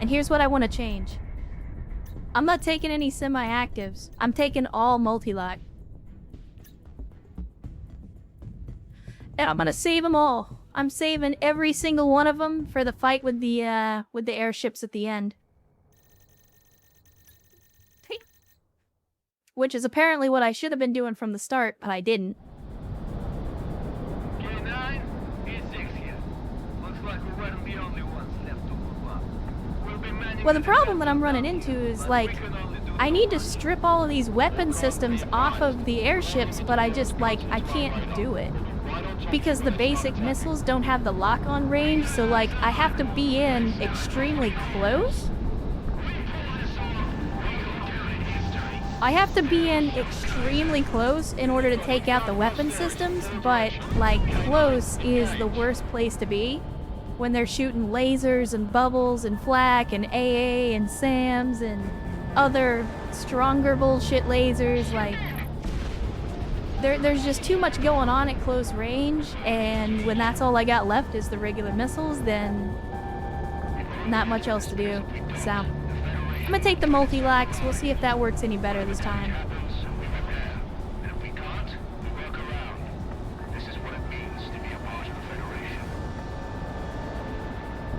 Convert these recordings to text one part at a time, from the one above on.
And here's what I want to change. I'm not taking any semi-actives. I'm taking all multi-lock. And I'm gonna save them all. I'm saving every single one of them for the fight with the airships at the end. Which is apparently what I should have been doing from the start, but I didn't. K9, E6 here. Looks like we're one of the only ones left to move up. We'll be manning Well, the problem that I'm running into is, like, I need to strip all of these weapon systems off of the airships, but I just, like, I can't do it. Because the basic missiles don't have the lock-on range, so, like, I have to be in extremely close? I have to be in extremely close in order to take out the weapon systems, but, like, close is the worst place to be. When they're shooting lasers and bubbles and flak and AA and SAMs and other stronger bullshit lasers, like... There's just too much going on at close range, and when that's all I got left is the regular missiles, then... not much else to do, so... I'm gonna take the multi-lax. We'll see if that works any better this time.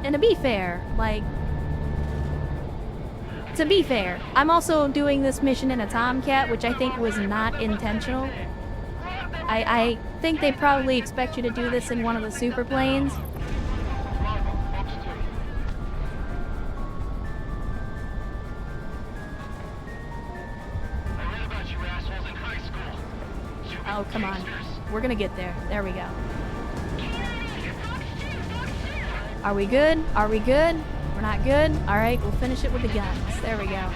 And to be fair, like... to be fair, I'm also doing this mission in a Tomcat, which I think was not intentional. I think they probably expect you to do this in one of the super planes. Oh, come on. We're gonna get there. There we go. Are we good? Are we good? We're not good? Alright, we'll finish it with the guns. There we go.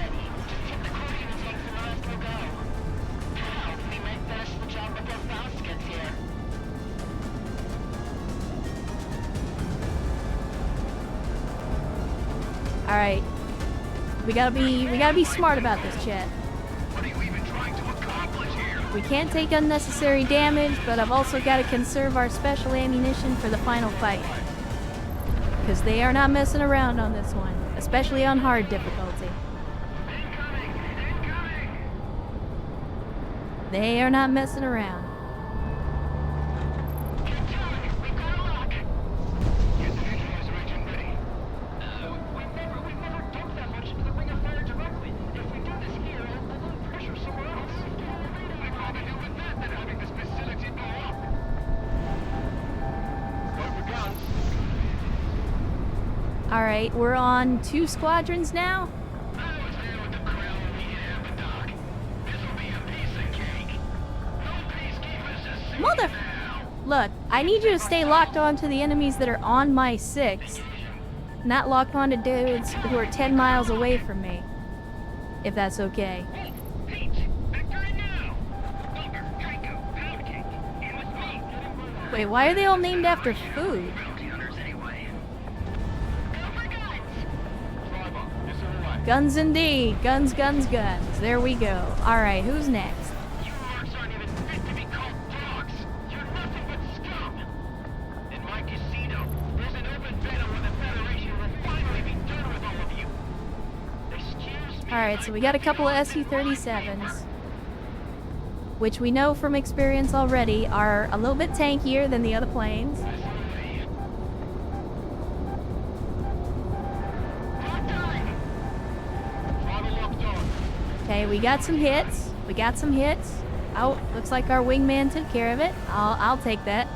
Alright. We gotta be smart about this, chat. We can't take unnecessary damage, but I've also got to conserve our special ammunition for the final fight. Because they are not messing around on this one, especially on hard difficulty. They are not messing around. Alright, we're on 2 squadrons now. Mother... Look, I need you to stay locked on to the enemies that are on my 6. Not locked on to dudes who are 10 miles away from me. If that's okay. Wait, why are they all named after food? Guns indeed. Guns, guns, guns. There we go. Alright, who's next? You orcs aren't even fit to be called dogs. You're nothing but scum. In my casino, there's an open battle where the Federation will finally be done with all of you. Excuse me. Alright, so we got a couple of SU-37s. Which we know from experience already are a little bit tankier than the other planes. Okay, we got some hits. We got some hits. Oh, looks like our wingman took care of it. I'll take that.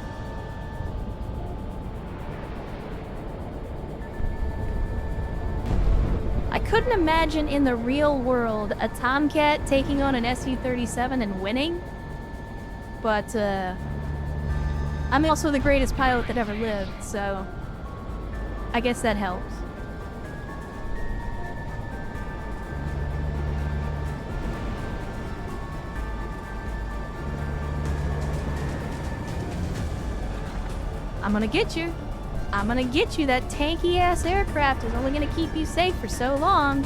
I couldn't imagine in the real world a Tomcat taking on an SU-37 and winning. But, I'm also the greatest pilot that ever lived, so I guess that helps. I'm gonna get you. I'm gonna get you. That tanky ass aircraft is only gonna keep you safe for so long.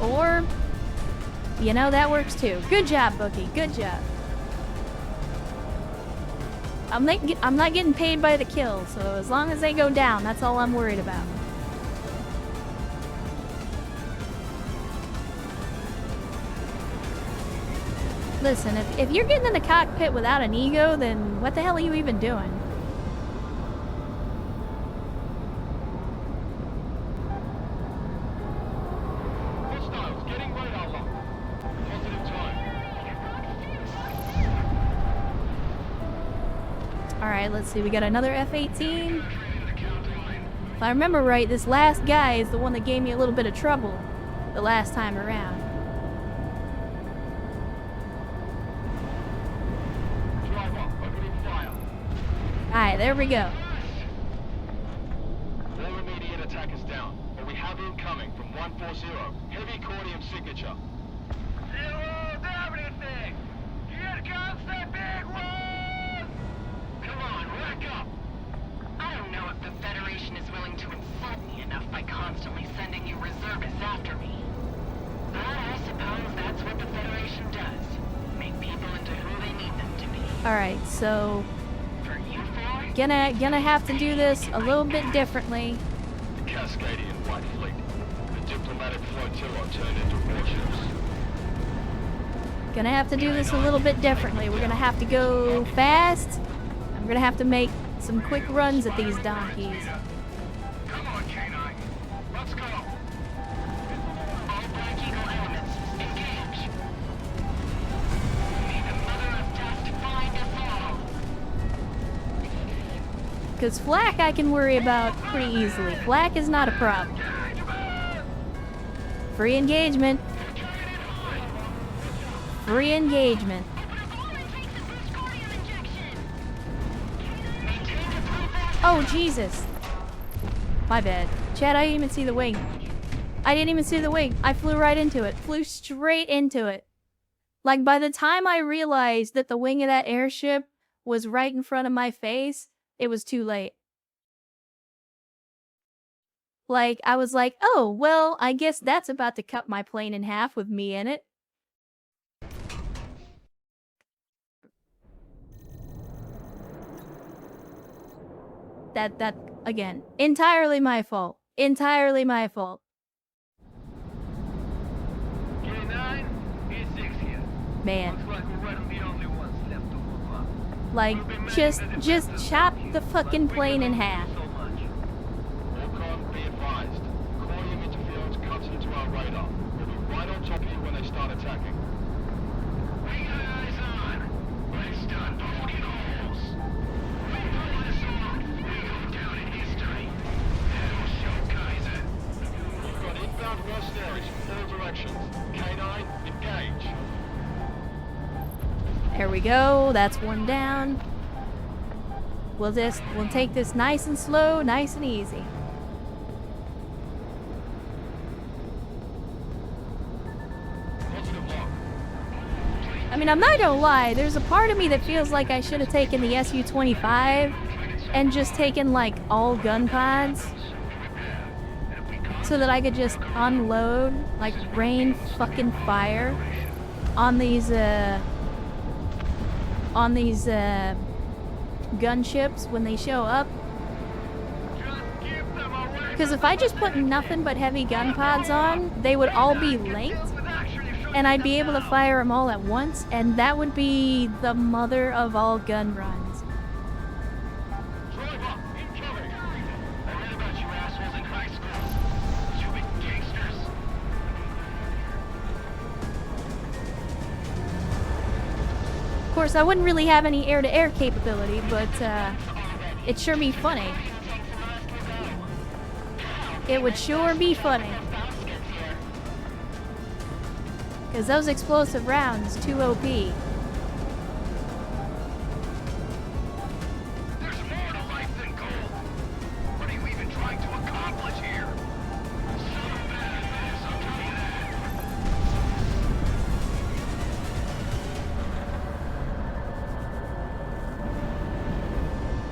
Or, you know, that works too. Good job, Bookie. Good job. I'm not getting paid by the kill, so as long as they go down, that's all I'm worried about. Listen, if you're getting in the cockpit without an ego, then what the hell are you even doing? Hostiles getting radar lock. Positive time. Alright, let's see. We got another F-18. If I remember right, this last guy is the one that gave me a little bit of trouble the last time around. Alright, there we go. All immediate attack is down, but we have incoming from 140. Heavy cordium signature. Zero everything! Here comes the big one! Come on, rack up! I don't know if the Federation is willing to insult me enough by constantly sending you reservists after me. But I suppose that's what the Federation does. Make people into who they need them to be. Alright, so For you four, gonna have to do this a little bit differently. The Cascadian White Fleet. The diplomatic flotilla turned into warships. Gonna have to do this a little bit differently. We're gonna have to go fast. I'm gonna have to make some quick runs at these donkeys. Come on, K9. Let's go. all Black Eagle elements, engage. May the Mother of Dust find us all. Because flak I can worry about pretty easily. Flak is not a problem. Free engagement. Free engagement. Oh, Jesus. My bad. Chad, I didn't even see the wing. I didn't even see the wing. I flew right into it. Flew straight into it. Like, by the time I realized that the wing of that airship was right in front of my face, it was too late. Like, I was like, oh, well, I guess that's about to cut my plane in half with me in it. That, again, entirely my fault. Entirely my fault. K9, E6 here. Man. Looks like we're running the only ones left to move up. Like, just chop the fucking plane in half. So much. Orcon, be advised. Cordium interference cuts into our radar. We'll be right on top of you when they start attacking. We got eyes on. Let's start poking holes. We pull this off. We go down in history. That'll show Kaiser. We've got inbound mercenaries from all directions. K9, engage. There we go. That's one down. We'll take this nice and slow, nice and easy. Positive lock. I mean, I'm not gonna lie, there's a part of me that feels like I should have taken the Su-25 and just taken, like, all gun pods so that I could just unload, like, rain fucking fire on these gunships when they show up. Because if I just put nothing but heavy gun pods on, they would all be linked, and I'd be able to fire them all at once, and that would be the mother of all gun runs. Drive up, incoming. I read about you assholes in high school. You big gangsters. Of course, I wouldn't really have any air-to-air capability, but it'd sure be funny. It would sure be funny. Because those explosive rounds, too OP. There's more to life than gold. What are you even trying to accomplish here? Some bad news, I'll tell you that.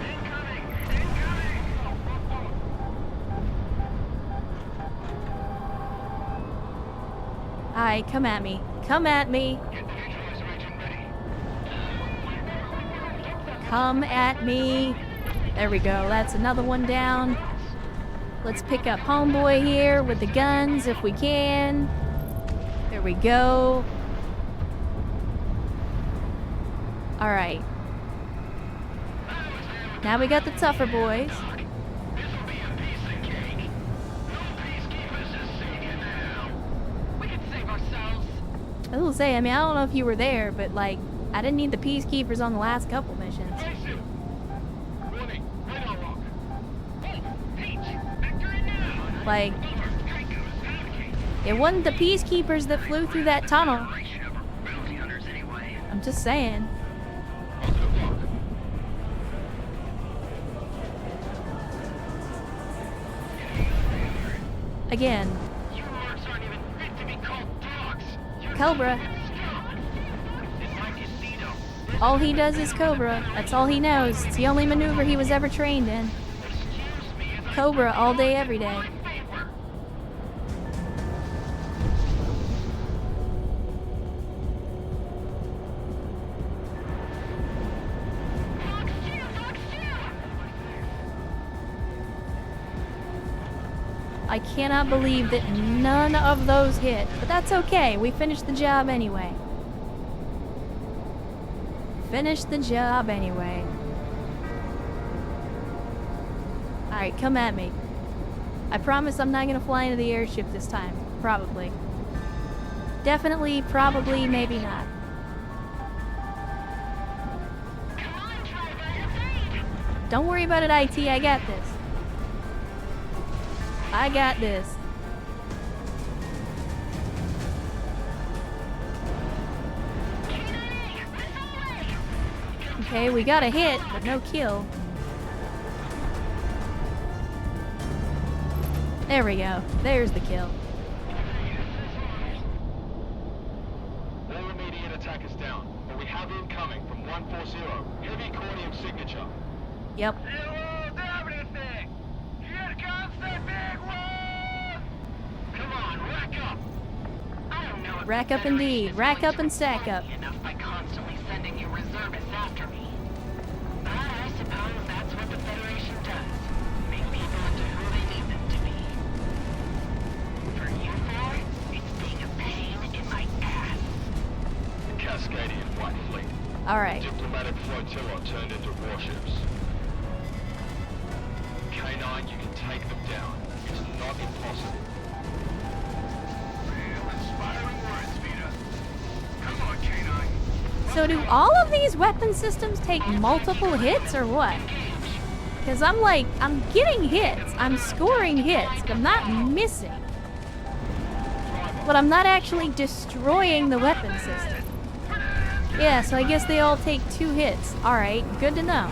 Incoming! Incoming! Alright, come at me. Come at me. Get the neutralizer agent ready. Come at me. There we go. That's another one down. Let's pick up homeboy here with the guns if we can. There we go. Alright. Now we got the tougher boys. We can save ourselves. I will say, I mean, I don't know if you were there, but like, I didn't need the peacekeepers on the last couple missions. Like, it wasn't the peacekeepers that flew through that tunnel. I'm just saying. Again. Cobra. All he does is Cobra. That's all he knows. It's the only maneuver he was ever trained in. Cobra all day, every day. I cannot believe that none of those hit, but that's okay. We finished the job anyway. Finished the job anyway. Alright, come at me. I promise I'm not gonna fly into the airship this time. Probably. Definitely, probably, maybe not. Don't worry about it, IT. I got this. I got this. Okay, we got a hit, but no kill. There we go. There's the kill. All immediate attack is down, but we have incoming from 140. Heavy cornium signature. Yep. Rack up indeed. Rack up and stack up. Enough by constantly sending you reservists after me. But I suppose that's what the Federation does. Make people into who they need them to be. For you four, it's being a pain in my ass. The Cascadian White Fleet. Alright. Diplomatic flotilla turned into warships. K9, you can take them down. It's not impossible. So do all of these weapon systems take multiple hits or what? Because I'm like, I'm getting hits. I'm scoring hits. But I'm not missing. But I'm not actually destroying the weapon system. Yeah, so I guess they all take 2 hits. Alright, good to know.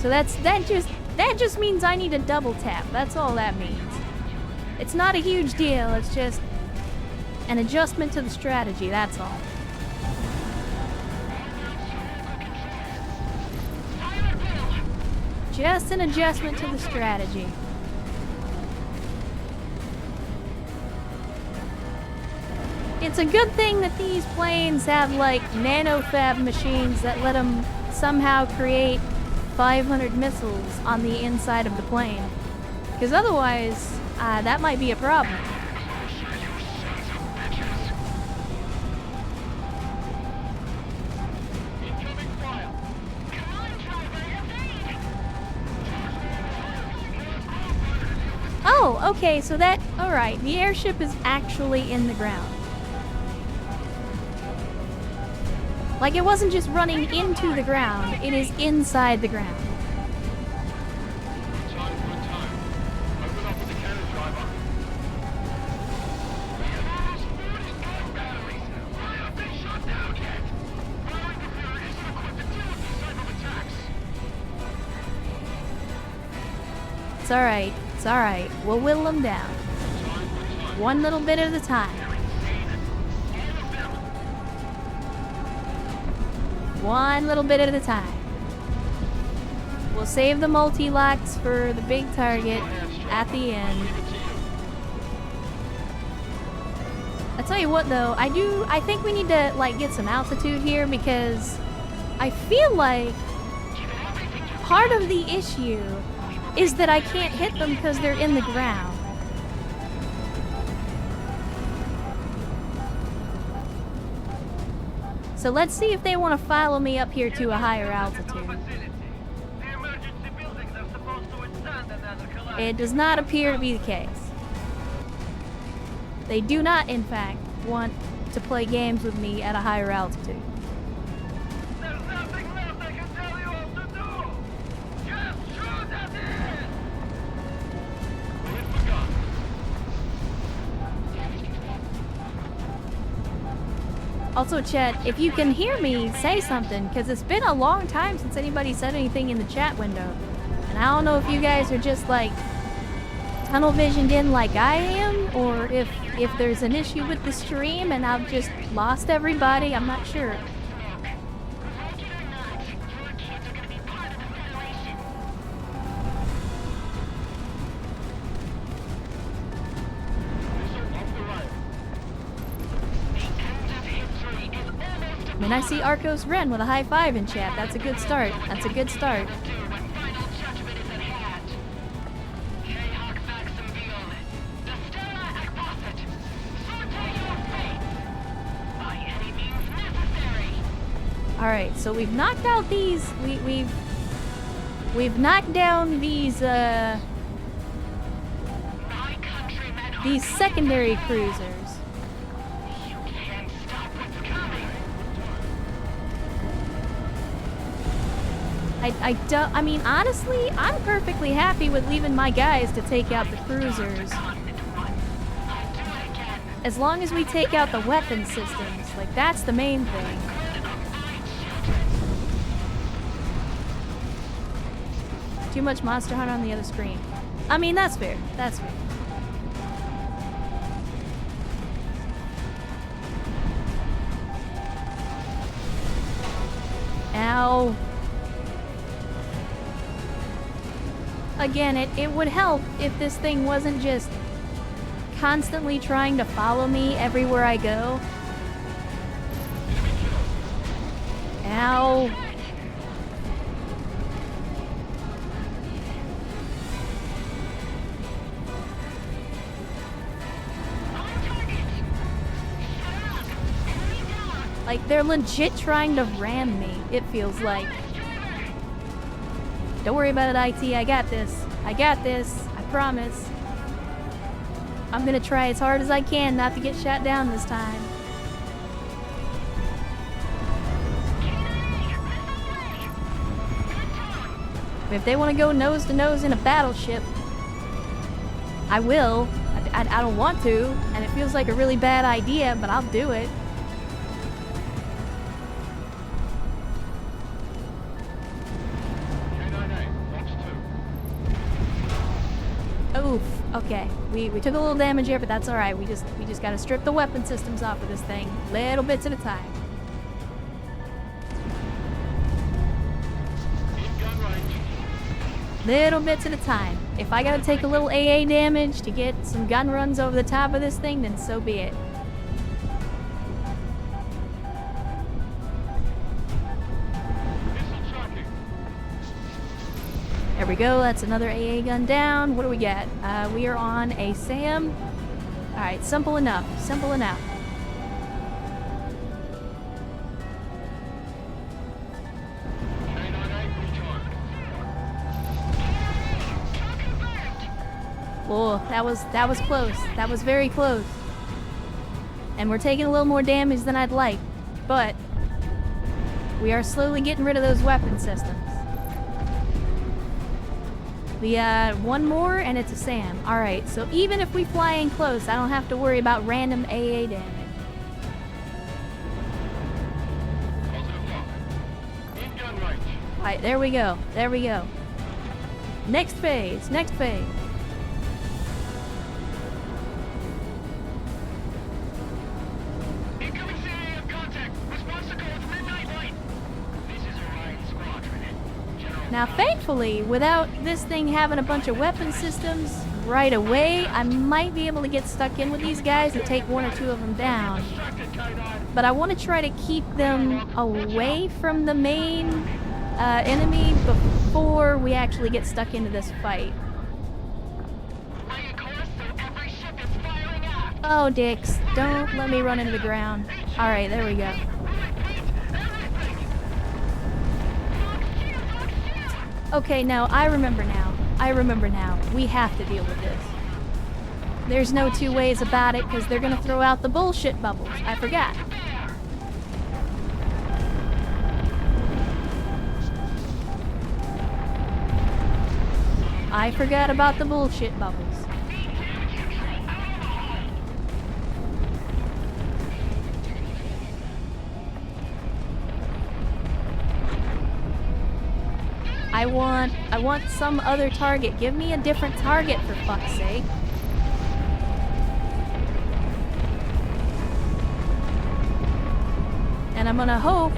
So that just means I need a double tap. That's all that means. It's not a huge deal. It's just an adjustment to the strategy. That's all. Just an adjustment to the strategy. It's a good thing that these planes have like nanofab machines that let them somehow create 500 missiles on the inside of the plane. Because otherwise, that might be a problem. Oh, okay, so that... Alright, the airship is actually in the ground. Like, it wasn't just running into the ground, it is inside the ground. It's alright, it's alright. We'll whittle them down. One little bit at a time. One little bit at a time. We'll save the multi-locks for the big target at the end. I tell you what though, I think we need to like get some altitude here because I feel like part of the issue is that I can't hit them because they're in the ground. So let's see if they want to follow me up here to a higher altitude. It does not appear to be the case. They do not, in fact, want to play games with me at a higher altitude. There's nothing left I can tell you all to do! Just shoot at it! We've begun. Also, Chet, if you can hear me, say something, because it's been a long time since anybody said anything in the chat window. And I don't know if you guys are just, like, tunnel visioned in like I am, or if there's an issue with the stream and I've just lost everybody. I'm not sure. I mean, I see Arcos Ren with a high five in chat. That's a good start. That's a good start. Alright, so we've knocked out these, we've knocked down these secondary cruisers. I mean, honestly, I'm perfectly happy with leaving my guys to take out the cruisers. As long as we take out the weapon systems, like, that's the main thing. Too much Monster Hunter on the other screen. I mean, that's fair. That's fair. Ow. Again, it would help if this thing wasn't just constantly trying to follow me everywhere I go. Ow. Like, they're legit trying to ram me, it feels like. Don't worry about it, IT. I got this. I got this. I promise. I'm gonna try as hard as I can not to get shot down this time. If they want to go nose to nose in a battleship, I will. I don't want to, and it feels like a really bad idea, but I'll do it. Oof. Okay. We took a little damage here, but that's all right. We just gotta strip the weapon systems off of this thing, little bits at a time. Little bits at a time. If I gotta take a little AA damage to get some gun runs over the top of this thing, then so be it. There we go, that's another AA gun down. What do we got? We are on a SAM. Alright, simple enough, simple enough. Oh, that was close. That was very close. And we're taking a little more damage than I'd like, but we are slowly getting rid of those weapon systems. We one more and it's a SAM. Alright, so even if we fly in close, I don't have to worry about random AA damage. Alright, there we go. There we go. Next phase, next phase. Now, thankfully, without this thing having a bunch of weapon systems right away, I might be able to get stuck in with these guys and take one or two of them down. But I want to try to keep them away from the main enemy before we actually get stuck into this fight. Oh, dicks. Don't let me run into the ground. Alright, there we go. Okay, now, I remember now. We have to deal with this. There's no two ways about it, because they're gonna throw out the bullshit bubbles. I forgot. I forgot about the bullshit bubbles. I want some other target. Give me a different target, for fuck's sake. And I'm gonna hope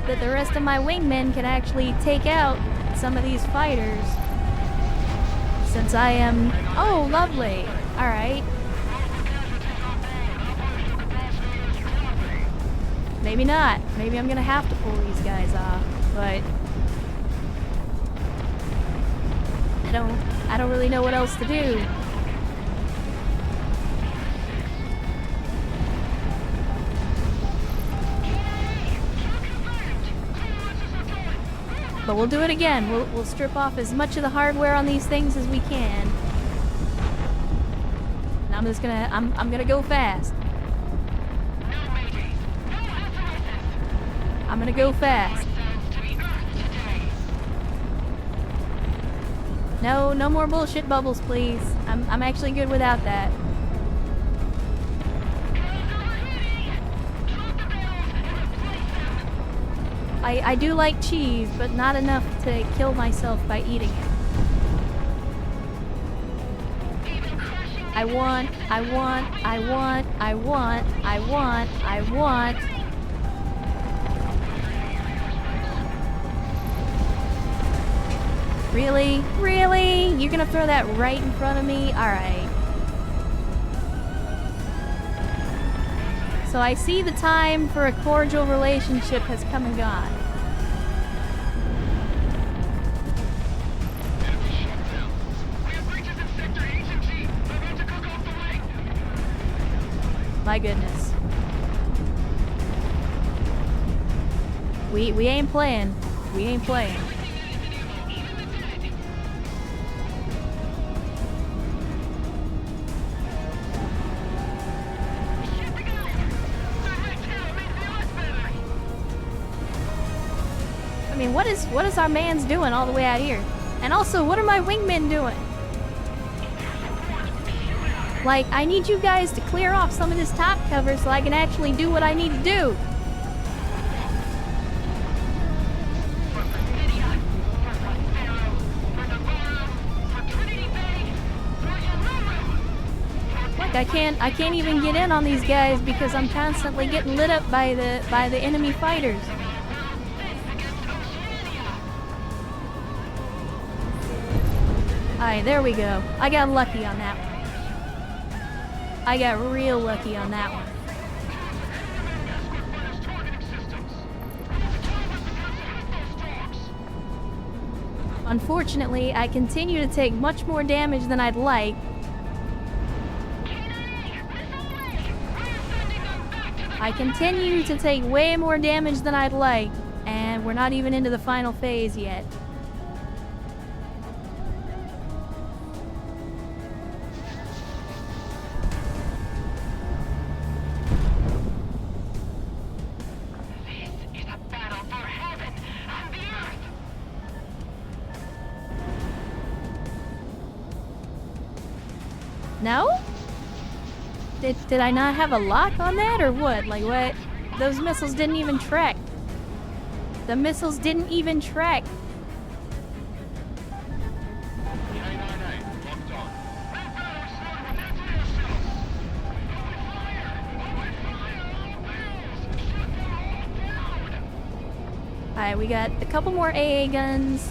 that the rest of my wingmen can actually take out some of these fighters. Since I am... Oh, lovely. Alright. Maybe not. Maybe I'm gonna have to pull these guys off, but... I don't really know what else to do. But we'll do it again. We'll strip off as much of the hardware on these things as we can. And I'm just gonna I'm gonna go fast. I'm gonna go fast. No more bullshit bubbles, please. I'm actually good without that. I do like cheese, but not enough to kill myself by eating it. I want. Really? Really? You're gonna throw that right in front of me? Alright. So I see the time for a cordial relationship has come and gone. My goodness. We ain't playing. We ain't playing. I mean, what is our man's doing all the way out here? And also, what are my wingmen doing? Like, I need you guys to clear off some of this top cover so I can actually do what I need to do. Like, I can't even get in on these guys because I'm constantly getting lit up by the enemy fighters. Alright, there we go. I got lucky on that one. I got real lucky on that one. Unfortunately, I continue to take much more damage than I'd like. I continue to take way more damage than I'd like, and we're not even into the final phase yet. No? Did I not have a lock on that, or what? Like, what? Those missiles didn't even track. The missiles didn't even track. Alright, Alright, we got a couple more AA guns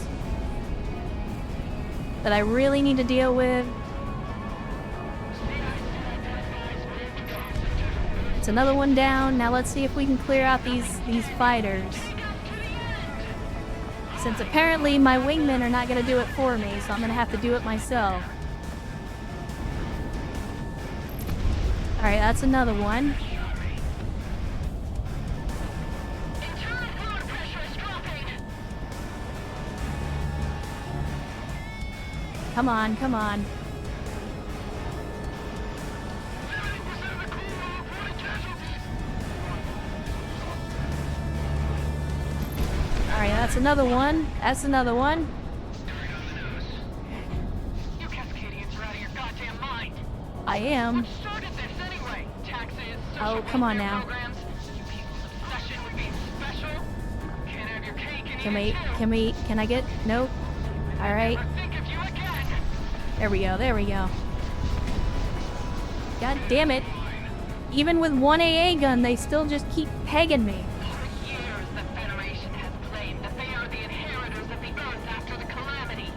that I really need to deal with. It's another one down. Now let's see if we can clear out these fighters. Since apparently my wingmen are not going to do it for me, so I'm going to have to do it myself. Alright, that's another one. Come on, come on. Alright, that's another one. That's another one. You Cascadians are out of your goddamn mind. I am. What started this anyway? Taxes, Oh, come on now. programs, you people's obsession with being special. Can't have your cake and Can I get? Nope. Alright. think of you again. There we go, there we go. God damn it. Even with one AA gun, they still just keep pegging me. For years, the Federation has claimed that they are the inheritors of the Earth after the calamity,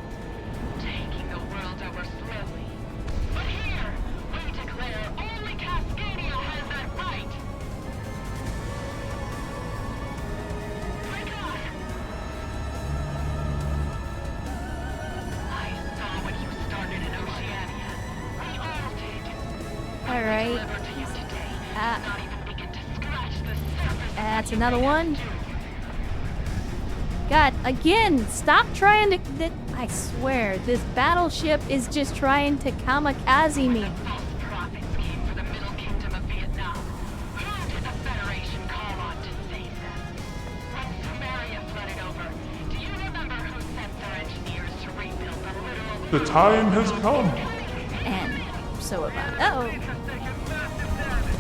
taking the world over slowly. But here, we declare only Cascadia has that right. Wake up! I saw what you started in Oceania. We all did. Alright. Deliver to you today. Not even begin to scratch the surface. That's another one. God, again, stop trying to... I swear, this battleship is just trying to kamikaze me. False prophets came for the Middle Kingdom of Vietnam. Who did the Federation call on to save them? When Samaria flooded over, do you remember who sent their engineers to rebuild the literal... The time has come. And so about... Uh-oh.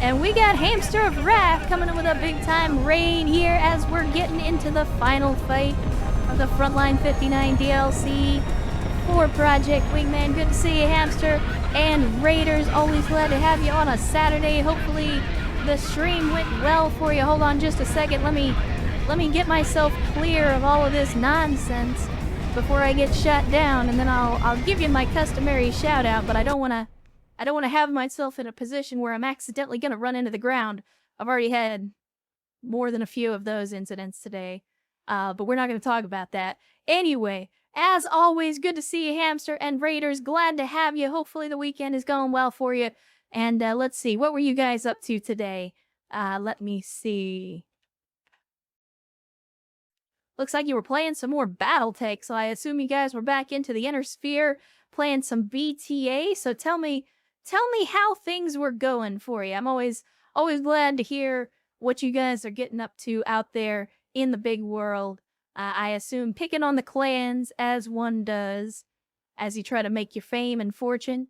And we got Hamster of Wrath coming in with a big-time raid here as we're getting into the final fight of the Frontline-59 DLC for Project Wingman. Good to see you, Hamster. And Raiders, always glad to have you on a Saturday. Hopefully the stream went well for you. Hold on just a second. Let me get myself clear of all of this nonsense before I get shut down, and then I'll give you my customary shout out, but I don't want to have myself in a position where I'm accidentally going to run into the ground. I've already had more than a few of those incidents today, but we're not going to talk about that. Anyway, as always, good to see you, Hamster and Raiders. Glad to have you. Hopefully the weekend is going well for you. And let's see, what were you guys up to today? Let me see. Looks like you were playing some more Battletech, so I assume you guys were back into the Inner Sphere playing some BTA. So tell me how things were going for you. I'm always glad to hear what you guys are getting up to out there in the big world. I assume picking on the clans as one does as you try to make your fame and fortune.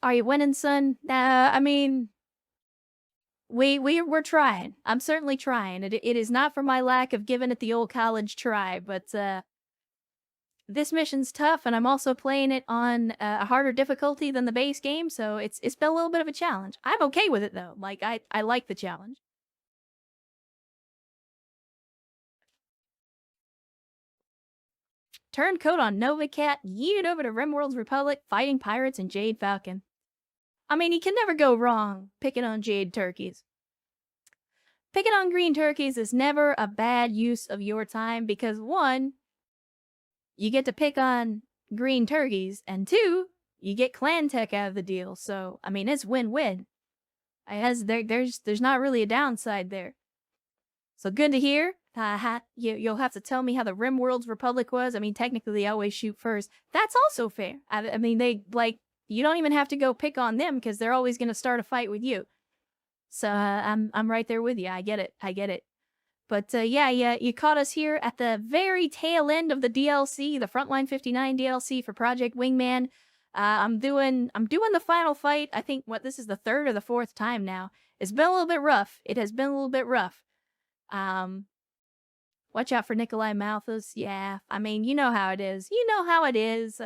Are you winning, son? I mean, we're trying. I'm certainly trying. It is not for my lack of giving it the old college try, but this mission's tough, and I'm also playing it on a harder difficulty than the base game, so it's been a little bit of a challenge. I'm okay with it though. Like I like the challenge. Turncoat on Novacat, yeeted over to Rimworld's Republic, fighting pirates and Jade Falcon. I mean, you can never go wrong picking on Jade turkeys. Picking on green turkeys is never a bad use of your time because, one, you get to pick on green turkeys, and two, you get clan tech out of the deal. So, I mean, it's win-win. There's not really a downside there. So good to hear. You'll have to tell me how the Rimworld's Republic was. I mean, technically they always shoot first. That's also fair. I mean, you don't even have to go pick on them because they're always going to start a fight with you. So I'm right there with you. I get it. But yeah, you caught us here at the very tail end of the DLC, the Frontline-59 DLC for Project Wingman. I'm doing the final fight. I think this is the third or the fourth time now. It's been a little bit rough. It has been a little bit rough. Watch out for Nikolai Malthus. Yeah, I mean, you know how it is. You know how it is.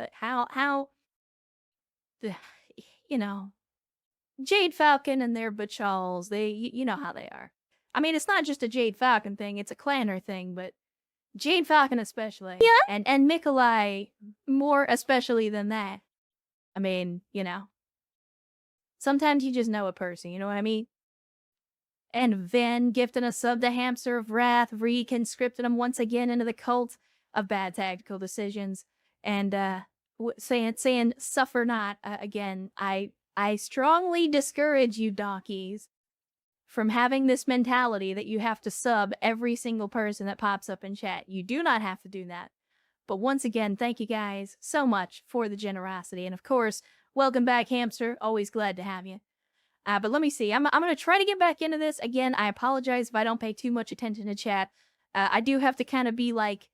Jade Falcon and their bachals, you know how they are. I mean, it's not just a Jade Falcon thing, it's a Clanner thing, but Jade Falcon especially. Yeah. And Mikolai more especially than that. I mean, you know. Sometimes you just know a person, you know what I mean? And Ven gifting a sub to Hamster of Wrath, reconscripted him once again into the cult of bad tactical decisions, and saying suffer not again. I strongly discourage you donkeys from having this mentality that you have to sub every single person that pops up in chat. You do not have to do that. But once again, thank you guys so much for the generosity, and of course, welcome back, Hamster. Always glad to have you. But let me see. I'm going to try to get back into this. Again, I apologize if I don't pay too much attention to chat. I do have to kind of be like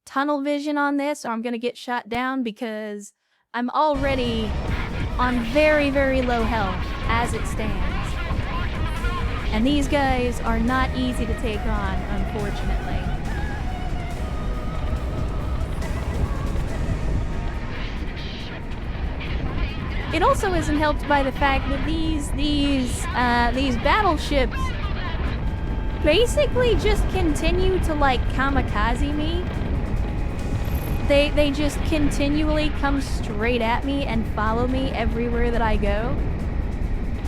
tunnel vision on this, or I'm going to get shot down because I'm already on very, very low health as it stands. And these guys are not easy to take on, unfortunately. It also isn't helped by the fact that these battleships basically just continue to like kamikaze me. They just continually come straight at me and follow me everywhere that I go.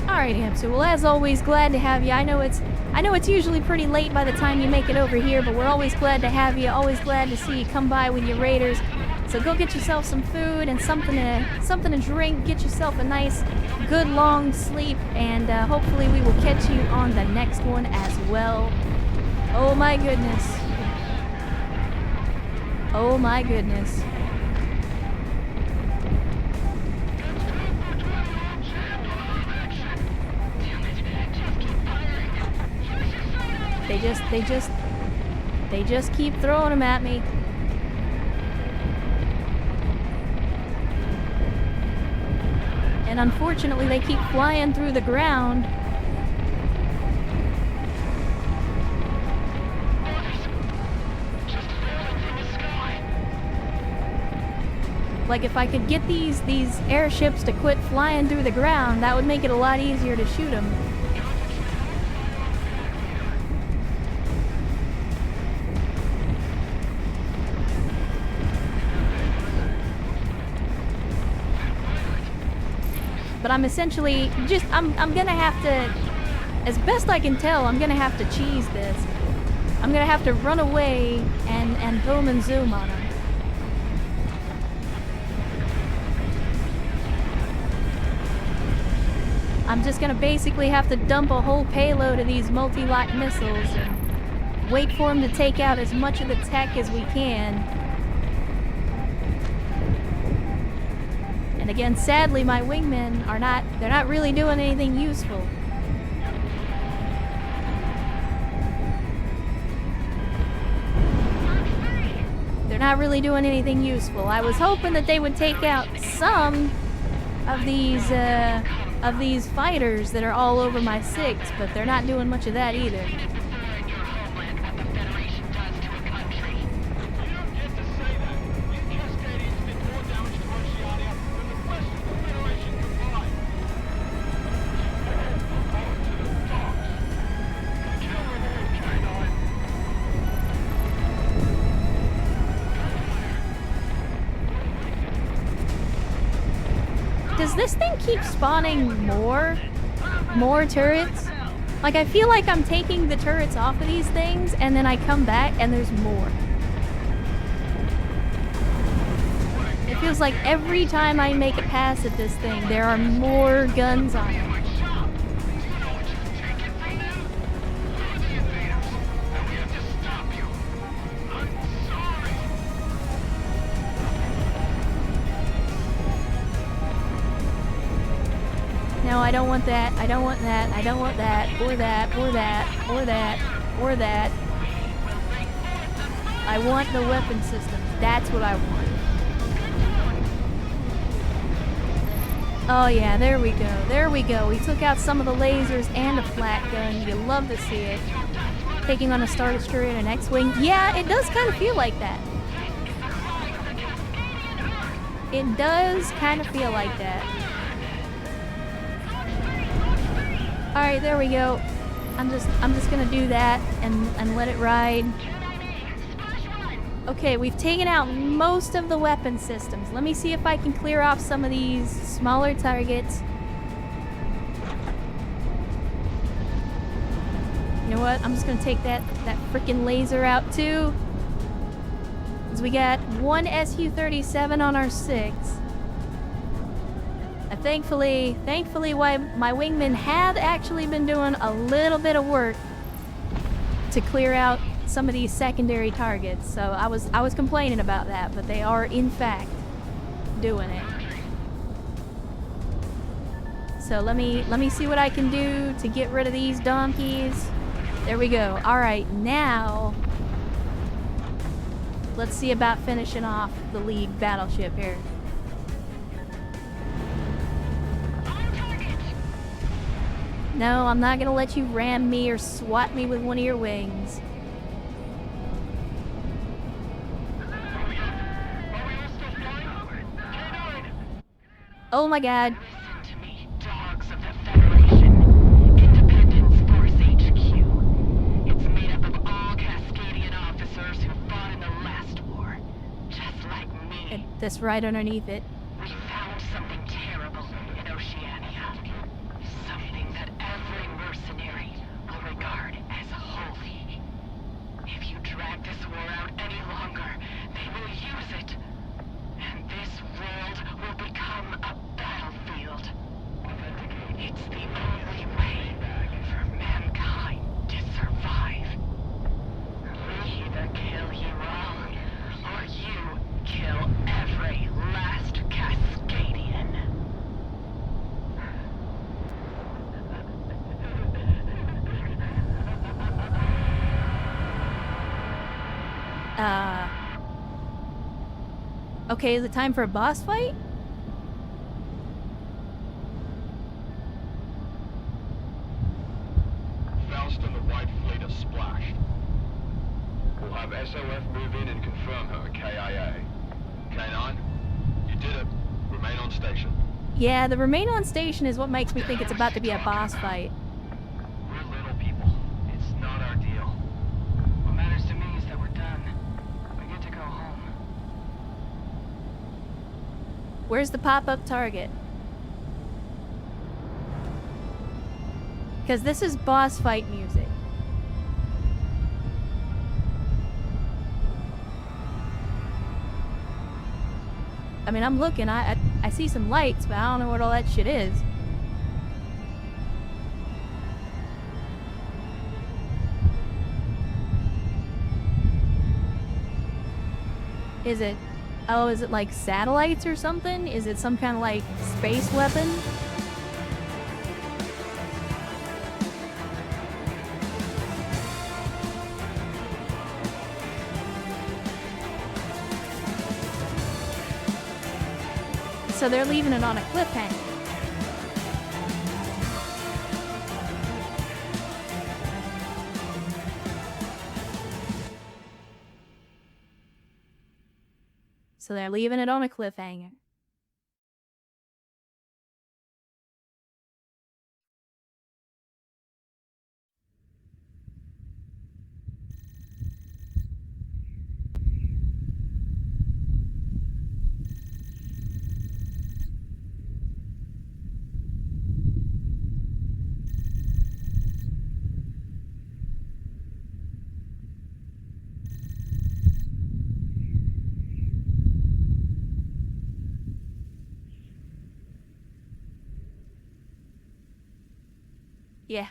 Alright, Hamster. Well, as always, glad to have you. I know it's usually pretty late by the time you make it over here, but we're always glad to have you. Always glad to see you come by with your raiders. So go get yourself some food and something to drink. Get yourself a nice, good long sleep, and hopefully we will catch you on the next one as well. Oh my goodness. Oh my goodness. They just keep throwing them at me. And unfortunately, they keep flying through the ground. Like, if I could get these airships to quit flying through the ground, that would make it a lot easier to shoot them. But I'm essentially just, I'm gonna have to, as best I can tell, I'm gonna have to cheese this. I'm gonna have to run away and boom and zoom on them. I'm just gonna basically have to dump a whole payload of these multi-lot missiles and wait for them to take out as much of the tech as we can. And again, sadly, my wingmen are they're not really doing anything useful. They're not really doing anything useful. I was hoping that they would take out some of these fighters that are all over my 6, but they're not doing much of that either. Does this thing keep spawning more turrets? Like, I feel like I'm taking the turrets off of these things, and then I come back and there's more. It feels like every time I make it past at this thing, there are more guns on it. No, I don't want that. I don't want that. I don't want that. Or that. Or that. Or that. Or that. I want the weapon systems. That's what I want. Oh yeah, there we go. There we go. We took out some of the lasers and a flat gun. You love to see it. Taking on a Star Destroyer and an X-Wing. Yeah, it does kind of feel like that. It does kind of feel like that. Alright, there we go. I'm just gonna do that and let it ride. Okay, we've taken out most of the weapon systems. Let me see if I can clear off some of these smaller targets. You know what? I'm just gonna take that freaking laser out too. Because we got one SU-37 on our 6. Thankfully, my wingman had actually been doing a little bit of work to clear out some of these secondary targets. So I was complaining about that, but they are in fact doing it. So let me see what I can do to get rid of these donkeys. There we go. All right, now let's see about finishing off the League battleship here. No, I'm not gonna let you ram me or swat me with one of your wings. Oh my god. Listen to me, dogs of the Federation. Independence Force HQ. It's made up of all Cascadian officers who fought in the last war. Just like me. And that's right underneath it. We found something terrible in Oceania. Something that every mercenary will regard as holy. If you drag this war out any longer, they will use it. And this world will become a battlefield. It's the only way for mankind to survive. We either kill you all, or you kill every last Cascadian. Okay, is it time for a boss fight? Faust and the White Fleet are splashed. We'll have SOF move in and confirm her KIA. K9, you did it. Remain on station. Yeah, the remain on station is what makes me think it's about to be a boss fight. We're little people. It's not our deal. What matters to me is that we're done. We get to go home. Where's the pop-up target? Because this is boss fight music. I mean, I'm looking, I see some lights, but I don't know what all that shit is. Is it... Oh, is it like satellites or something? Is it some kind of like space weapon? So they're leaving it on a cliffhanger. So they're leaving it on a cliffhanger. Yeah.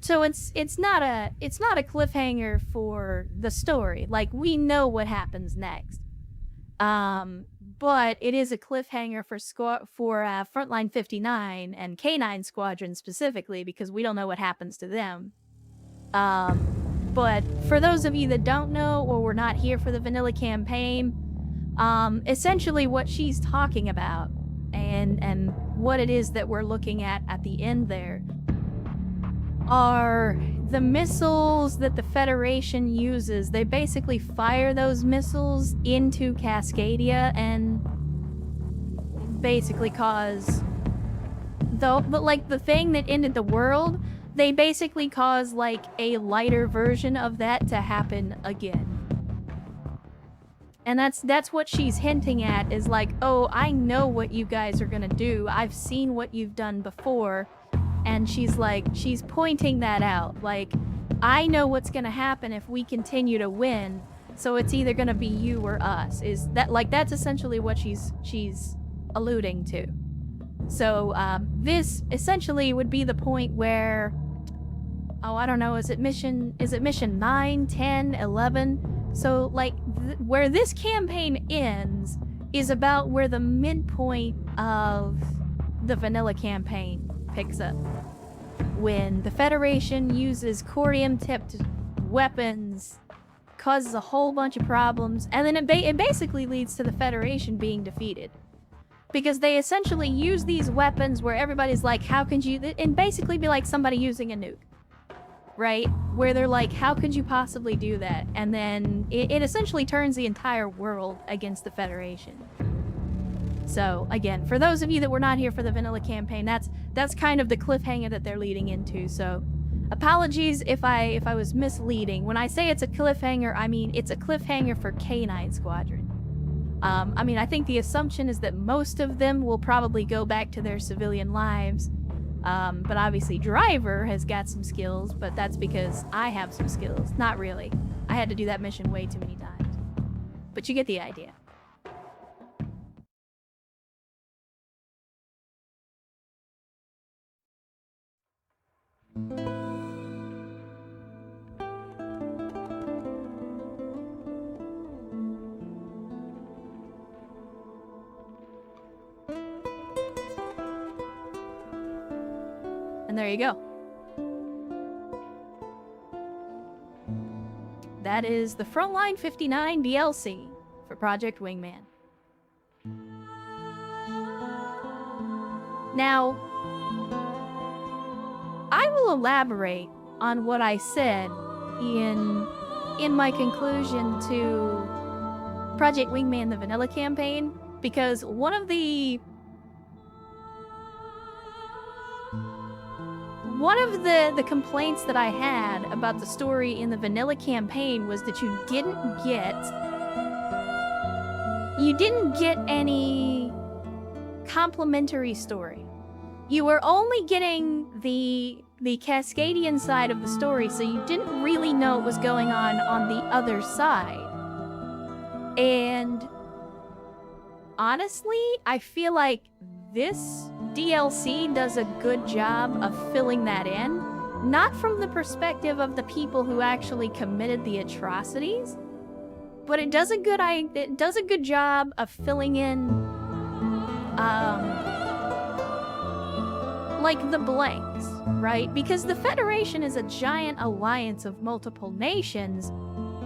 So it's not a cliffhanger for the story. Like, we know what happens next. But it is a cliffhanger for Frontline-59 and K9 squadron specifically, because we don't know what happens to them. But for those of you that don't know or were not here for the vanilla campaign, essentially what she's talking about and what it is that we're looking at the end there are the missiles that the Federation uses. They basically fire those missiles into Cascadia and basically cause though, but like the thing that ended the world, they basically caused like a lighter version of that to happen again. And that's what she's hinting at, is like, oh, I know what you guys are gonna do. I've seen what you've done before. And she's like, she's pointing that out. Like, I know what's gonna happen if we continue to win. So it's either gonna be you or us. Is that, like, that's essentially what she's alluding to. So this essentially would be the point where, oh, I don't know, is it mission 9, 10, 11? So, like, where this campaign ends is about where the midpoint of the vanilla campaign picks up. When the Federation uses corium-tipped weapons, causes a whole bunch of problems, and then it basically leads to the Federation being defeated. Because they essentially use these weapons where everybody's like, how could you... And basically be like somebody using a nuke. Right? Where they're like, how could you possibly do that? And then it essentially turns the entire world against the Federation. So, again, for those of you that were not here for the vanilla campaign, that's kind of the cliffhanger that they're leading into. So, apologies if I was misleading. When I say it's a cliffhanger, I mean it's a cliffhanger for K9 Squadron. I mean, I think the assumption is that most of them will probably go back to their civilian lives. But obviously Driver has got some skills, but that's because I have some skills. Not really. I had to do that mission way too many times. But you get the idea. And there you go. That is the Frontline-59 DLC for Project Wingman. Now, I will elaborate on what I said in my conclusion to Project Wingman, the vanilla campaign, because one of the complaints that I had about the story in the vanilla campaign was that you didn't get any complimentary story. You were only getting the Cascadian side of the story, so you didn't really know what was going on the other side. And honestly, I feel like this DLC does a good job of filling that in, not from the perspective of the people who actually committed the atrocities, but it does a good job of filling in like the blanks, right? Because the Federation is a giant alliance of multiple nations,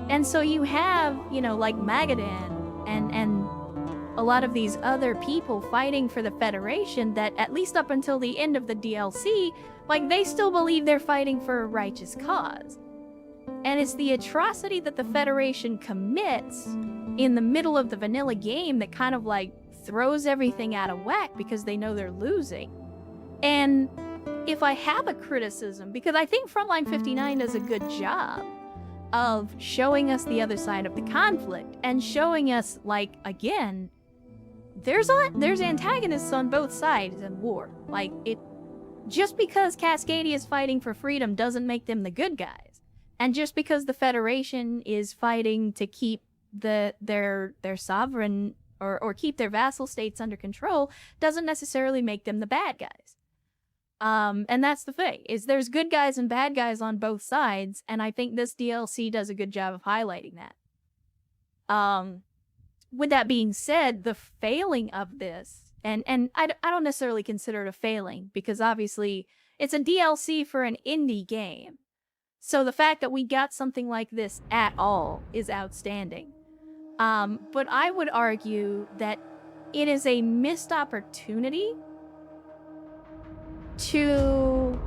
and so you have, you know, like Magadan and a lot of these other people fighting for the Federation that, at least up until the end of the DLC, like, they still believe they're fighting for a righteous cause. And it's the atrocity that the Federation commits in the middle of the vanilla game that kind of, like, throws everything out of whack because they know they're losing. And if I have a criticism, because I think Frontline-59 does a good job of showing us the other side of the conflict and showing us, like, again, there's antagonists on both sides in war. Like, just because Cascadia is fighting for freedom doesn't make them the good guys. And just because the Federation is fighting to keep their sovereign or keep their vassal states under control doesn't necessarily make them the bad guys. And that's the thing, is there's good guys and bad guys on both sides, and I think this DLC does a good job of highlighting that. With that being said, the failing of this, and I don't necessarily consider it a failing, because obviously it's a DLC for an indie game. So the fact that we got something like this at all is outstanding. But I would argue that it is a missed opportunity to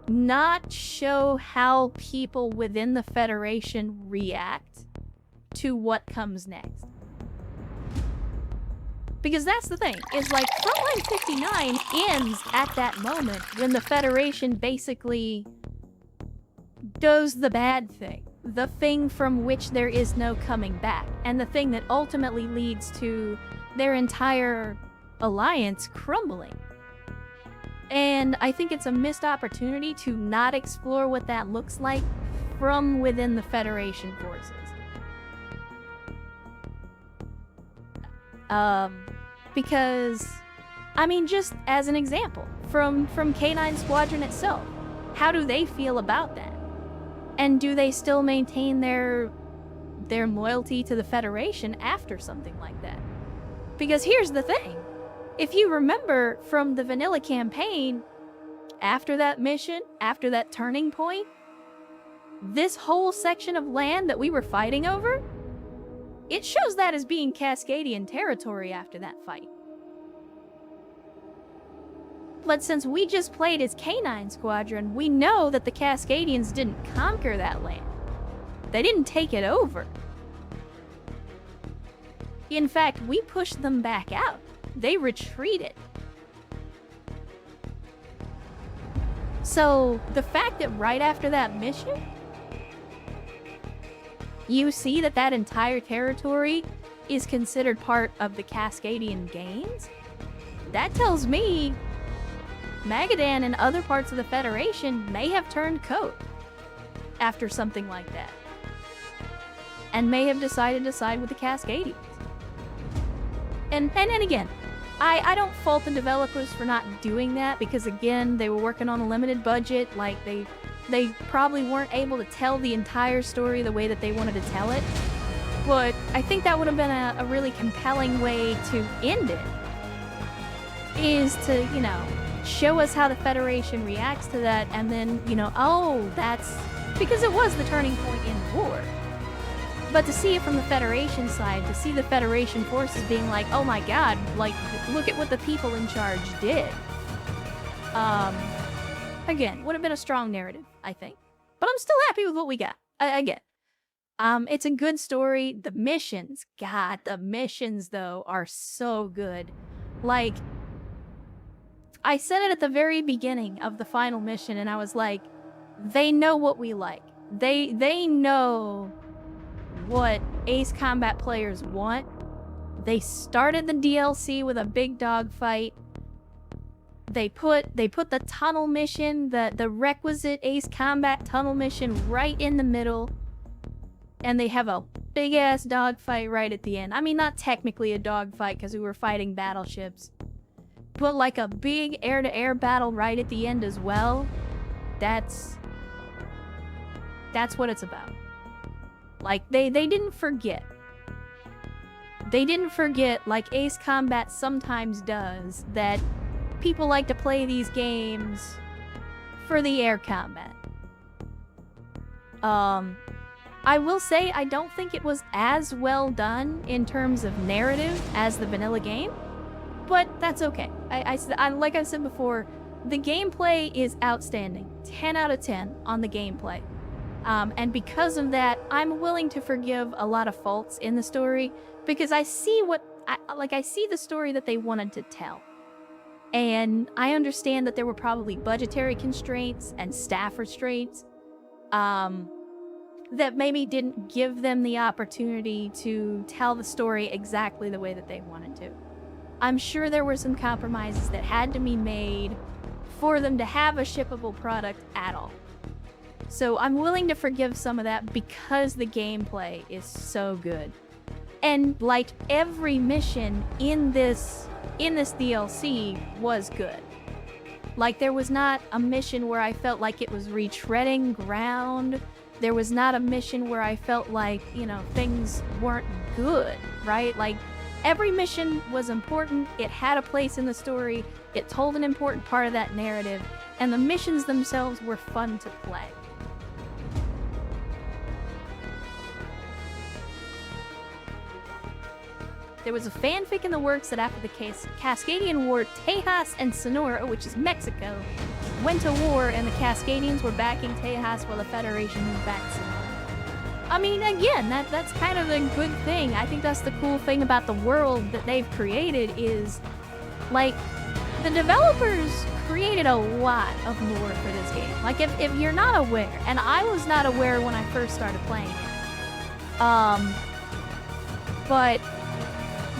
not show how people within the Federation react to what comes next. Because that's the thing, is like Frontline 59 ends at that moment when the Federation basically does the bad thing. The thing from which there is no coming back. And the thing that ultimately leads to their entire alliance crumbling. And I think it's a missed opportunity to not explore what that looks like from within the Federation forces. Because, I mean, just as an example, from K9 Squadron itself, how do they feel about that? And do they still maintain their loyalty to the Federation after something like that? Because here's the thing. If you remember from the vanilla campaign, after that mission, after that turning point, this whole section of land that we were fighting over, it shows that as being Cascadian territory after that fight. But since we just played as K9 Squadron, we know that the Cascadians didn't conquer that land. They didn't take it over. In fact, we pushed them back out. They retreated. So, the fact that right after that mission, you see that that entire territory is considered part of the Cascadian gains, that tells me Magadan and other parts of the Federation may have turned coat after something like that. And may have decided to side with the Cascadians. And again, I don't fault the developers for not doing that, because again, they were working on a limited budget. Like, they probably weren't able to tell the entire story the way that they wanted to tell it. But I think that would have been a really compelling way to end it. Is to, you know, show us how the Federation reacts to that, and then, you know, oh, that's... Because it was the turning point in the war. But to see it from the Federation side, to see the Federation forces being like, oh my god, like, look at what the people in charge did. Again, would have been a strong narrative, I think. But I'm still happy with what we got. Again, it's a good story. The missions, god, the missions, though, are so good. Like, I said it at the very beginning of the final mission, and I was like, they know what we like. They know what Ace Combat players want. They started the DLC with a big dog fight. They put the tunnel mission, the requisite Ace Combat tunnel mission right in the middle. And they have a big ass dog fight right at the end. I mean, not technically a dog fight because we were fighting battleships. But like a big air-to-air battle right at the end as well. That's what it's about. Like, they didn't forget. They didn't forget, like Ace Combat sometimes does, that people like to play these games for the air combat. I will say I don't think it was as well done in terms of narrative as the vanilla game, but that's okay. I like I said before, the gameplay is outstanding. 10 out of 10 on the gameplay. And because of that, I'm willing to forgive a lot of faults in the story, because I see I see the story that they wanted to tell. And I understand that there were probably budgetary constraints and staff restraints that maybe didn't give them the opportunity to tell the story exactly the way that they wanted to. I'm sure there were some compromises that had to be made for them to have a shippable product at all. So I'm willing to forgive some of that because the gameplay is so good. And like every mission in this DLC was good. Like, there was not a mission where I felt like it was retreading ground. There was not a mission where I felt like, you know, things weren't good, right? Like, every mission was important. It had a place in the story. It told an important part of that narrative. And the missions themselves were fun to play. There was a fanfic in the works that after the Cascadian War, Tejas and Sonora, which is Mexico, went to war, and the Cascadians were backing Tejas while the Federation moved back to I mean, again, that's kind of a good thing. I think that's the cool thing about the world that they've created is, like, the developers created a lot of lore for this game. Like, if you're not aware, and I was not aware when I first started playing it, but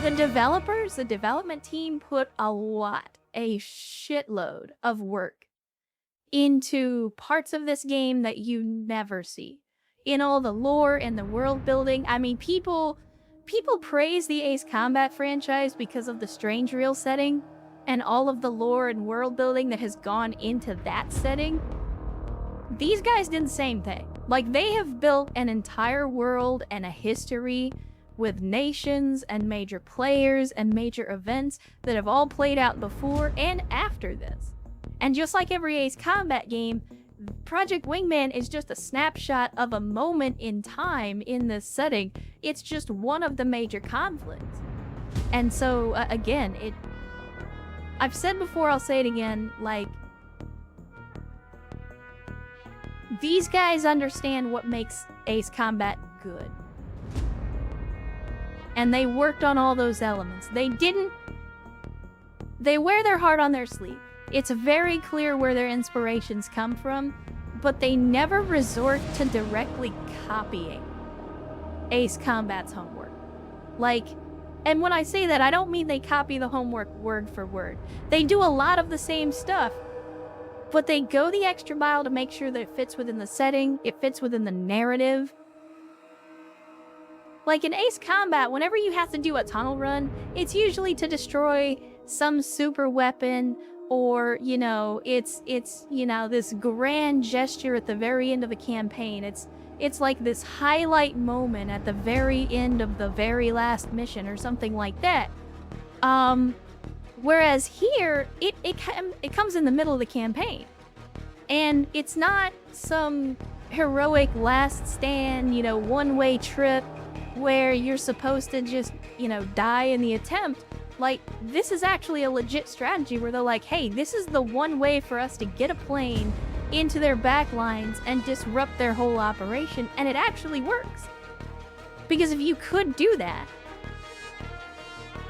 the developers, the development team put a shitload of work into parts of this game that you never see. In all the lore and the world building. I mean, people praise the Ace Combat franchise because of the Strange Reel setting and all of the lore and world building that has gone into that setting. These guys did the same thing. Like, they have built an entire world and a history with nations and major players and major events that have all played out before and after this. And just like every Ace Combat game, Project Wingman is just a snapshot of a moment in time in this setting. It's just one of the major conflicts. And so, again, I've said before, I'll say it again, like, these guys understand what makes Ace Combat good. And they worked on all those elements. They wear their heart on their sleeve. It's very clear where their inspirations come from, but they never resort to directly copying Ace Combat's homework. Like, and when I say that, I don't mean they copy the homework word for word. They do a lot of the same stuff, but they go the extra mile to make sure that it fits within the setting, it fits within the narrative. Like in Ace Combat, whenever you have to do a tunnel run, it's usually to destroy some super weapon, or, you know, it's you know, this grand gesture at the very end of the campaign. It's like this highlight moment at the very end of the very last mission or something like that. Whereas here, it comes in the middle of the campaign. And it's not some heroic last stand, you know, one-way trip where you're supposed to just, you know, die in the attempt. Like, this is actually a legit strategy where they're like, hey, this is the one way for us to get a plane into their back lines and disrupt their whole operation, and it actually works. Because if you could do that,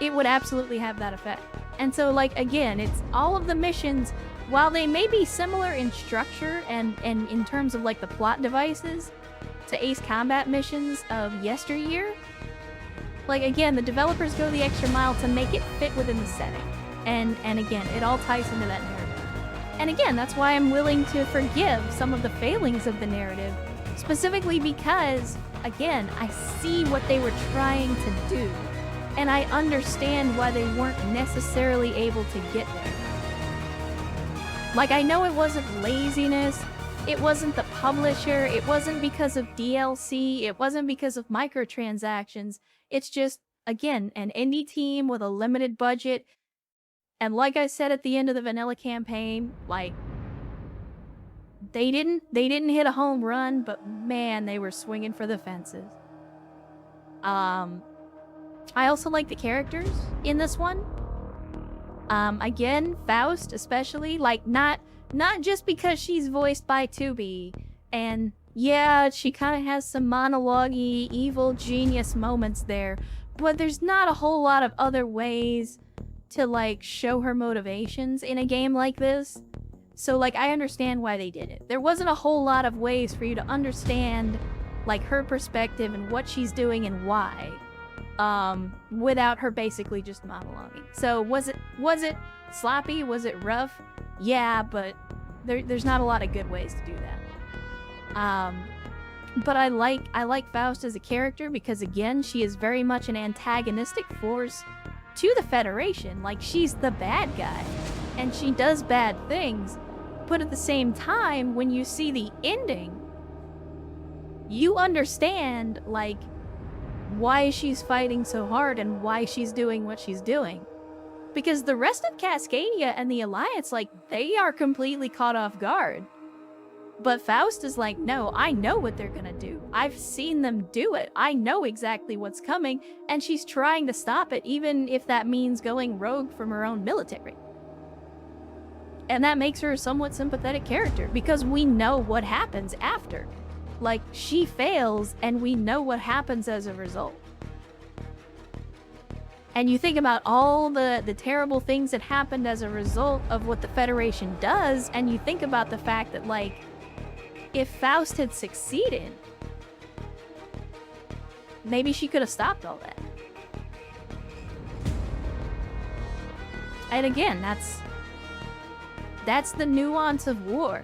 it would absolutely have that effect. And so, like, again, it's all of the missions, while they may be similar in structure and in terms of, like, the plot devices to Ace Combat missions of yesteryear, like, again, the developers go the extra mile to make it fit within the setting. And again, it all ties into that narrative. And again, that's why I'm willing to forgive some of the failings of the narrative, specifically because, again, I see what they were trying to do, and I understand why they weren't necessarily able to get there. Like, I know it wasn't laziness, it wasn't the publisher, it wasn't because of DLC, it wasn't because of microtransactions. It's just, again, an indie team with a limited budget. And like I said at the end of the vanilla campaign, like, they didn't hit a home run, but man, they were swinging for the fences. I also like the characters in this one. Again, Faust especially, like, not just because she's voiced by Tubi, and yeah, she kind of has some monologue-y, evil genius moments there, but there's not a whole lot of other ways to, like, show her motivations in a game like this. So, like, I understand why they did it. There wasn't a whole lot of ways for you to understand, like, her perspective and what she's doing and why, without her basically just monologuing. So, was it sloppy? Was it rough? Yeah, but there's not a lot of good ways to do that. But I like Faust as a character because, again, she is very much an antagonistic force to the Federation. Like, she's the bad guy, and she does bad things, but at the same time, when you see the ending, you understand, like, why she's fighting so hard and why she's doing what she's doing. Because the rest of Cascadia and the Alliance, like, they are completely caught off guard. But Faust is like, no, I know what they're gonna do. I've seen them do it. I know exactly what's coming, and she's trying to stop it, even if that means going rogue from her own military. And that makes her a somewhat sympathetic character, because we know what happens after. Like, she fails, and we know what happens as a result. And you think about all the terrible things that happened as a result of what the Federation does, and you think about the fact that, like, if Faust had succeeded, maybe she could have stopped all that. And again, that's the nuance of war.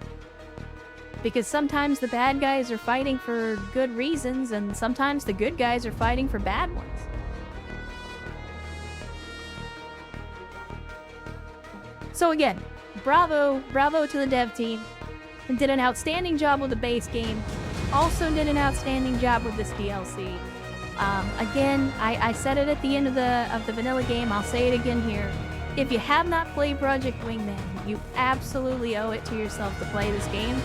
Because sometimes the bad guys are fighting for good reasons, and sometimes the good guys are fighting for bad ones. So again, bravo to the dev team. And did an outstanding job with the base game. Also did an outstanding job with this DLC. Again, I said it at the end of the vanilla game. I'll say it again here. If you have not played Project Wingman, you absolutely owe it to yourself to play this game.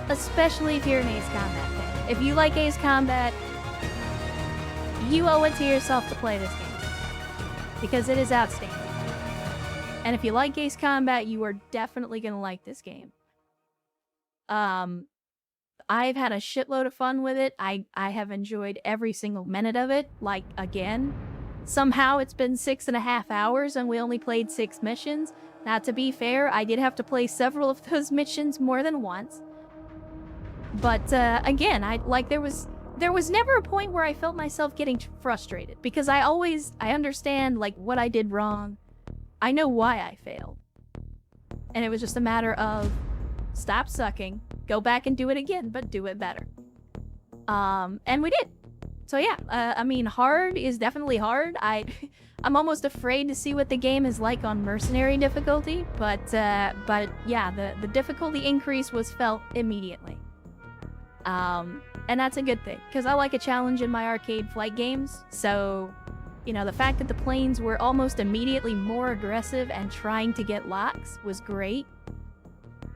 Especially if you're an Ace Combat fan. If you like Ace Combat, you owe it to yourself to play this game. Because it is outstanding. And if you like Ace Combat, you are definitely going to like this game. I've had a shitload of fun with it. I have enjoyed every single minute of it. Like, again, somehow it's been 6.5 hours and we only played 6 missions. Now, to be fair, I did have to play several of those missions more than once. But, again, there was never a point where I felt myself getting frustrated. Because I understand, like, what I did wrong. I know why I failed. And it was just a matter of stop sucking, go back and do it again, but do it better. And we did. So yeah, I mean, hard is definitely hard. I'm almost afraid to see what the game is like on mercenary difficulty, but yeah, the difficulty increase was felt immediately. And that's a good thing, because I like a challenge in my arcade flight games, so... You know, the fact that the planes were almost immediately more aggressive and trying to get locks was great.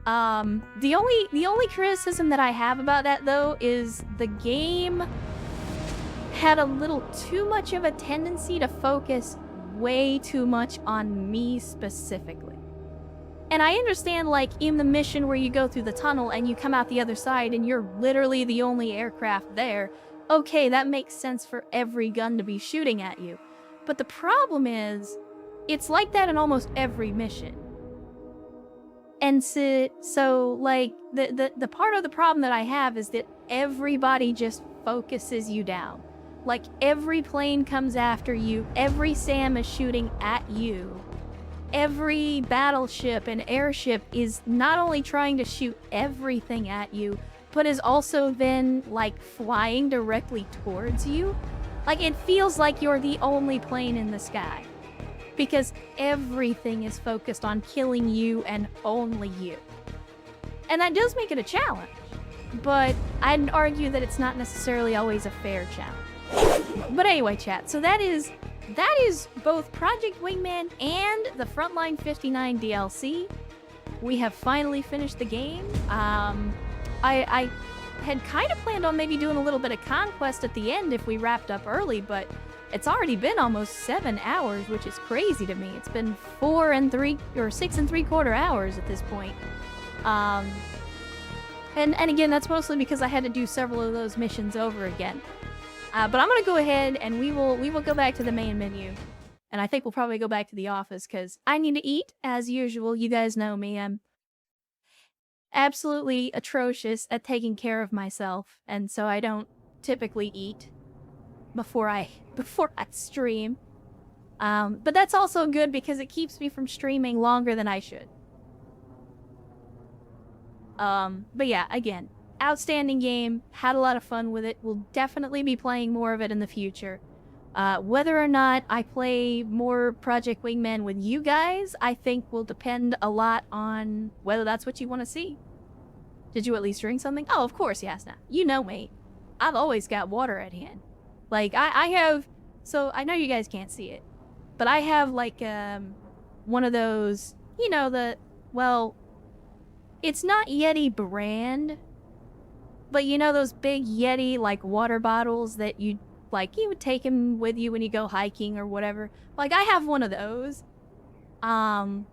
The only criticism that I have about that, though, is the game had a little too much of a tendency to focus way too much on me specifically. And I understand, like, in the mission where you go through the tunnel and you come out the other side and you're literally the only aircraft there, okay, that makes sense for every gun to be shooting at you. But the problem is, it's like that in almost every mission. And so like, the part of the problem that I have is that everybody just focuses you down. Like, every plane comes after you, every SAM is shooting at you. Every battleship and airship is not only trying to shoot everything at you, but is also then, like, flying directly towards you. Like, it feels like you're the only plane in the sky. Because everything is focused on killing you and only you. And that does make it a challenge. But I'd argue that it's not necessarily always a fair challenge. But anyway, chat, so that is both Project Wingman and the Frontline-59 DLC. We have finally finished the game. I had kind of planned on maybe doing a little bit of conquest at the end if we wrapped up early, but it's already been almost 7 hours, which is crazy to me. It's been 6 3/4 hours at this point. And again, that's mostly because I had to do several of those missions over again. But I'm gonna go ahead and we will go back to the main menu. And I think we'll probably go back to the office because I need to eat, as usual. You guys know me. I'm absolutely atrocious at taking care of myself, and so I don't typically eat before I stream. But that's also good because it keeps me from streaming longer than I should. But yeah, again, outstanding game, had a lot of fun with it. We'll definitely be playing more of it in the future. Whether or not I play more Project Wingman with you guys, I think will depend a lot on whether that's what you want to see. Did you at least drink something? Oh, of course, Yasna. You know me. I've always got water at hand. Like, I have... So, I know you guys can't see it. But I have, like, one of those... You know, well... It's not Yeti brand. But you know those big Yeti, like, water bottles that you... Like, you would take them with you when you go hiking or whatever. Like, I have one of those. And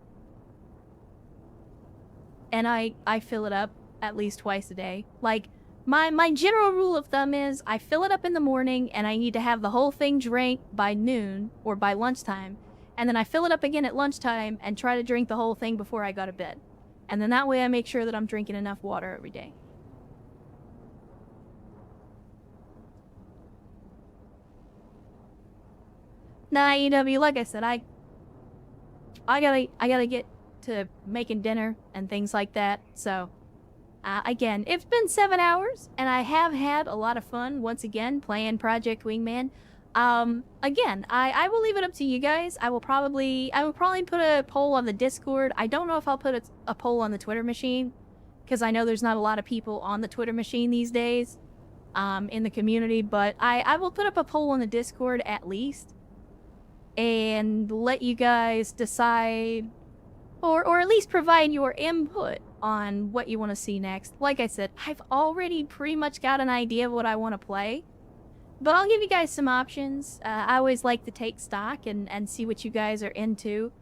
I fill it up at least twice a day. Like, My general rule of thumb is I fill it up in the morning and I need to have the whole thing drank by noon or by lunchtime. And then I fill it up again at lunchtime and try to drink the whole thing before I go to bed. And then that way I make sure that I'm drinking enough water every day. Nah, EW, like I said, I gotta get to making dinner and things like that. So, again, it's been 7 hours, and I have had a lot of fun once again playing Project Wingman. Again, I will leave it up to you guys. I will probably put a poll on the Discord. I don't know if I'll put a poll on the Twitter machine, because I know there's not a lot of people on the Twitter machine these days, in the community. But I will put up a poll on the Discord at least, and let you guys decide, or at least provide your input on what you want to see next. Like I said, I've already pretty much got an idea of what I want to play, but I'll give you guys some options. I always like to take stock and see what you guys are into.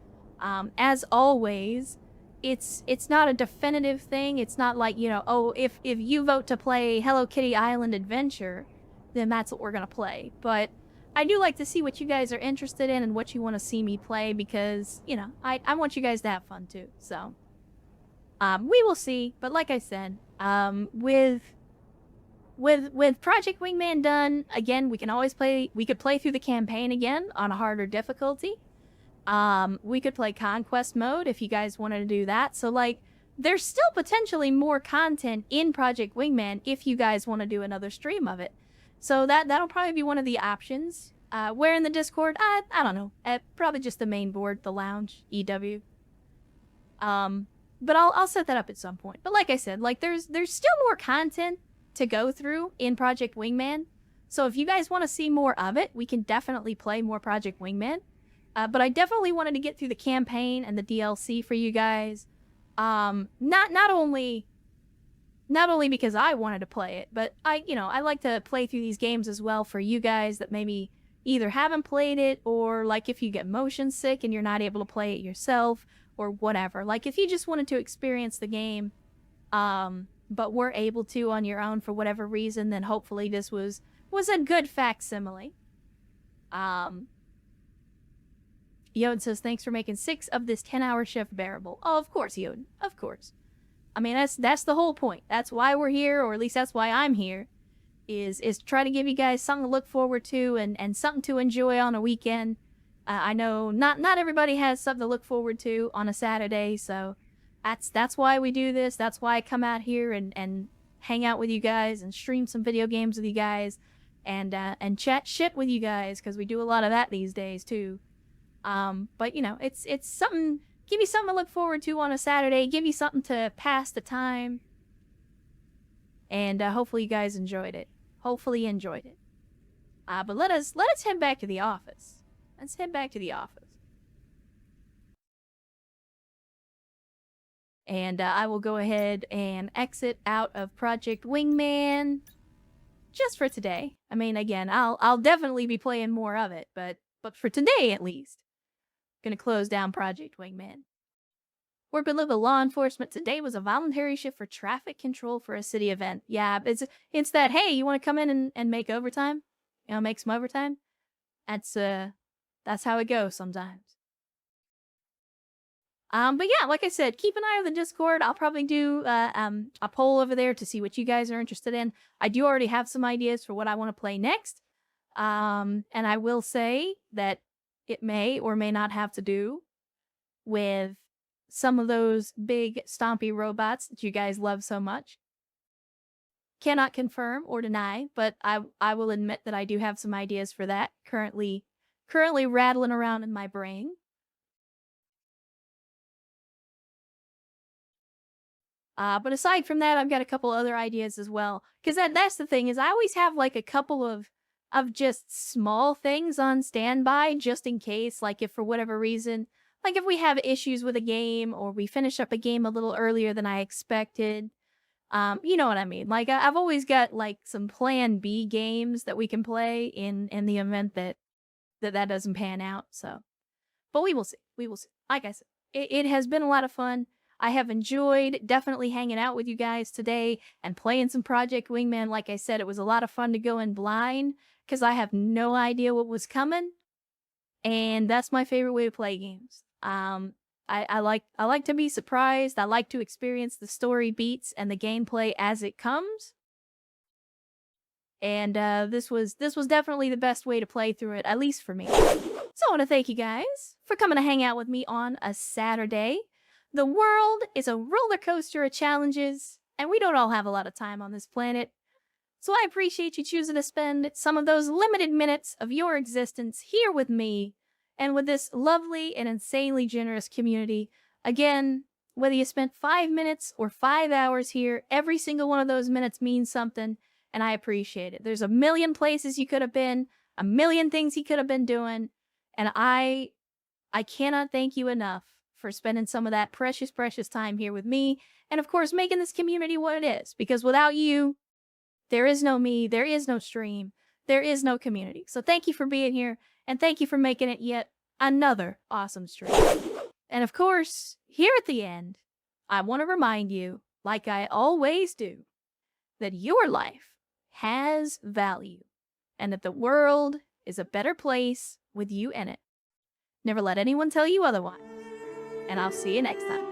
As always, it's not a definitive thing. It's not like, you know, oh, if you vote to play Hello Kitty Island Adventure, then that's what we're gonna play. But I do like to see what you guys are interested in and what you want to see me play, because, you know, I want you guys to have fun too. So, we will see. But like I said, with Project Wingman done, again, we could play through the campaign again on a harder difficulty. We could play conquest mode if you guys wanted to do that. So, like, there's still potentially more content in Project Wingman if you guys want to do another stream of it. So that'll probably be one of the options. Where in the Discord? I don't know. Probably just the main board, the lounge, EW. But I'll set that up at some point. But like I said, like there's still more content to go through in Project Wingman. So if you guys want to see more of it, we can definitely play more Project Wingman. But I definitely wanted to get through the campaign and the DLC for you guys. Not only because I wanted to play it, but I like to play through these games as well for you guys that maybe either haven't played it, or like if you get motion sick and you're not able to play it yourself, or whatever. Like if you just wanted to experience the game, but were able to on your own for whatever reason, then hopefully this was a good facsimile. Yod says, thanks for making 6 of this 10-hour shift bearable. Oh, of course, Yod. Of course. I mean, that's the whole point. That's why we're here, or at least that's why I'm here, is try to give you guys something to look forward to and something to enjoy on a weekend. I know not everybody has something to look forward to on a Saturday, so that's why we do this. That's why I come out here and hang out with you guys and stream some video games with you guys and chat shit with you guys, because we do a lot of that these days too. But you know, it's something. Give you something to look forward to on a Saturday. Give you something to pass the time. And hopefully you guys enjoyed it. Hopefully you enjoyed it. But let us head back to the office. Let's head back to the office. And I will go ahead and exit out of Project Wingman just for today. I mean, again, I'll definitely be playing more of it, but for today at least. Gonna close down Project Wingman. Work with local law enforcement today was a voluntary shift for traffic control for a city event. Yeah, it's that, hey, you want to come in and make overtime? You know, make some overtime? That's how it goes sometimes. But yeah, like I said, keep an eye on the Discord. I'll probably do a poll over there to see what you guys are interested in. I do already have some ideas for what I want to play next. And I will say that it may or may not have to do with some of those big stompy robots that you guys love so much. Cannot confirm or deny, but I will admit that I do have some ideas for that currently rattling around in my brain. But aside from that, I've got a couple other ideas as well. Because that's the thing, is I always have like a couple of just small things on standby, just in case, like if for whatever reason, like if we have issues with a game, or we finish up a game a little earlier than I expected. You know what I mean? Like I've always got like some plan B games that we can play in the event that doesn't pan out. So, but we will see. We will see. Like I said, it has been a lot of fun. I have enjoyed definitely hanging out with you guys today and playing some Project Wingman. Like I said, it was a lot of fun to go in blind because I have no idea what was coming, and that's my favorite way to play games. I like to be surprised. I like to experience the story beats and the gameplay as it comes. And this was definitely the best way to play through it, at least for me. So I want to thank you guys for coming to hang out with me on a Saturday. The world is a roller coaster of challenges, and we don't all have a lot of time on this planet. So I appreciate you choosing to spend some of those limited minutes of your existence here with me and with this lovely and insanely generous community. Again, whether you spent 5 minutes or 5 hours here, every single one of those minutes means something, and I appreciate it. There's a million places you could have been, a million things you could have been doing, and I cannot thank you enough for spending some of that precious, precious time here with me, and of course making this community what it is, because without you, there is no me, there is no stream, there is no community. So thank you for being here, and thank you for making it yet another awesome stream. And of course, here at the end, I want to remind you, like I always do, that your life has value, and that the world is a better place with you in it. Never let anyone tell you otherwise. And I'll see you next time.